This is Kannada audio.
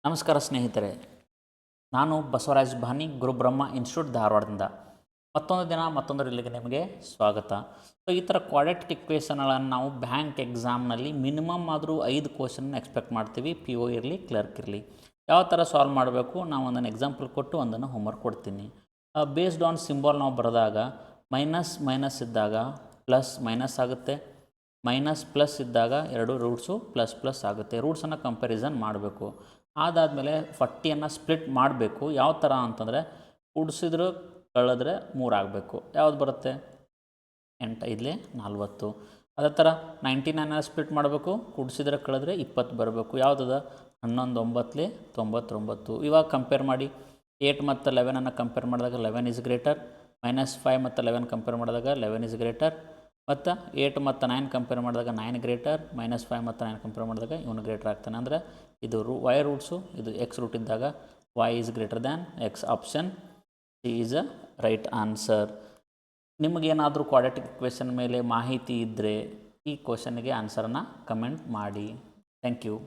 ನಮಸ್ಕಾರ ಸ್ನೇಹಿತರೆ, ನಾನು ಬಸವರಾಜ್ ಭಾನಿ, ಗುರುಬ್ರಹ್ಮ ಇನ್ಸ್ಟಿಟ್ಯೂಟ್ ಧಾರವಾಡದಿಂದ ಮತ್ತೊಂದು ದಿನ ಮತ್ತೊಂದು ರೀಲಿಗೆ ನಿಮಗೆ ಸ್ವಾಗತ. ಸೊ ಈ ಥರ ಕ್ವಾಡ್ರಾಟಿಕ್ ಇಕ್ವೇಷನ್ಗಳನ್ನು ನಾವು ಬ್ಯಾಂಕ್ ಎಕ್ಸಾಮ್ನಲ್ಲಿ ಮಿನಿಮಮ್ ಆದರೂ 5 ಕ್ವಶನ್ ಎಕ್ಸ್ಪೆಕ್ಟ್ ಮಾಡ್ತೀವಿ. ಪಿ ಒ ಇರಲಿ, ಕ್ಲರ್ಕ್ ಇರಲಿ. ಯಾವ ಥರ ಸಾಲ್ವ್ ಮಾಡಬೇಕು ನಾವು ಒಂದನ್ನು ಎಕ್ಸಾಂಪಲ್ ಕೊಟ್ಟು ಒಂದನ್ನು ಹೋಮ್ವರ್ಕ್ ಕೊಡ್ತೀನಿ. ಬೇಸ್ಡ್ ಆನ್ ಸಿಂಬಾಲ್ ನಾವು ಬರೆದಾಗ ಮೈನಸ್ ಇದ್ದಾಗ ಪ್ಲಸ್ ಮೈನಸ್ ಆಗುತ್ತೆ, ಮೈನಸ್ ಪ್ಲಸ್ ಇದ್ದಾಗ ಎರಡು ರೂಟ್ಸು ಪ್ಲಸ್ ಆಗುತ್ತೆ. ರೂಟ್ಸನ್ನು ಕಂಪ್ಯಾರಿಸನ್ ಮಾಡಬೇಕು. ಅದಾದಮೇಲೆ 40ಯನ್ನು ಸ್ಪ್ಲಿಟ್ ಮಾಡಬೇಕು. ಯಾವ ಥರ ಅಂತಂದರೆ ಕೂಡಿಸಿದ್ರೆ ಕಳೆದ್ರೆ 3 ಆಗಬೇಕು. ಯಾವ್ದು ಬರುತ್ತೆ? 8 5 40. ಅದೇ ಥರ 99 ಸ್ಪ್ಲಿಟ್ ಮಾಡಬೇಕು, ಕೂಡಿಸಿದ್ರೆ ಕಳೆದ್ರೆ 20 ಬರಬೇಕು. ಯಾವುದದ? 11 9 99. ಇವಾಗ ಕಂಪೇರ್ ಮಾಡಿ 8 ಮತ್ತು 11ಅನ್ನು ಕಂಪೇರ್ ಮಾಡಿದಾಗ 11 ಇಸ್ ಗ್ರೇಟರ್, -5 ಮತ್ತು 11 ಕಂಪೇರ್ ಮಾಡಿದಾಗ 11 ಇಸ್ ಗ್ರೇಟರ್, ಮತ್ತು 8 ಮತ್ತು 9 ಕಂಪೇರ್ ಮಾಡಿದಾಗ 9 ಗ್ರೇಟರ್, -5 ಮತ್ತು 9 ಕಂಪೇರ್ ಮಾಡಿದಾಗ ಇವನು ಗ್ರೇಟರ್ ಆಗ್ತಾನೆ. ಅಂದರೆ ಇದು y ರೂಟ್ಸು, ಇದು x ರೂಟ್ ಇದ್ದಾಗ y is greater than x. Option C is a right answer. ನಿಮಗೇನಾದರೂ ಕ್ವಾಡ್ರಾಟಿಕ್ ಇಕ್ವೇಷನ್ ಮೇಲೆ ಮಾಹಿತಿ ಇದ್ದರೆ ಈ ಕ್ವಶನ್ಗೆ ಆನ್ಸರನ್ನು ಕಮೆಂಟ್ ಮಾಡಿ. Thank you.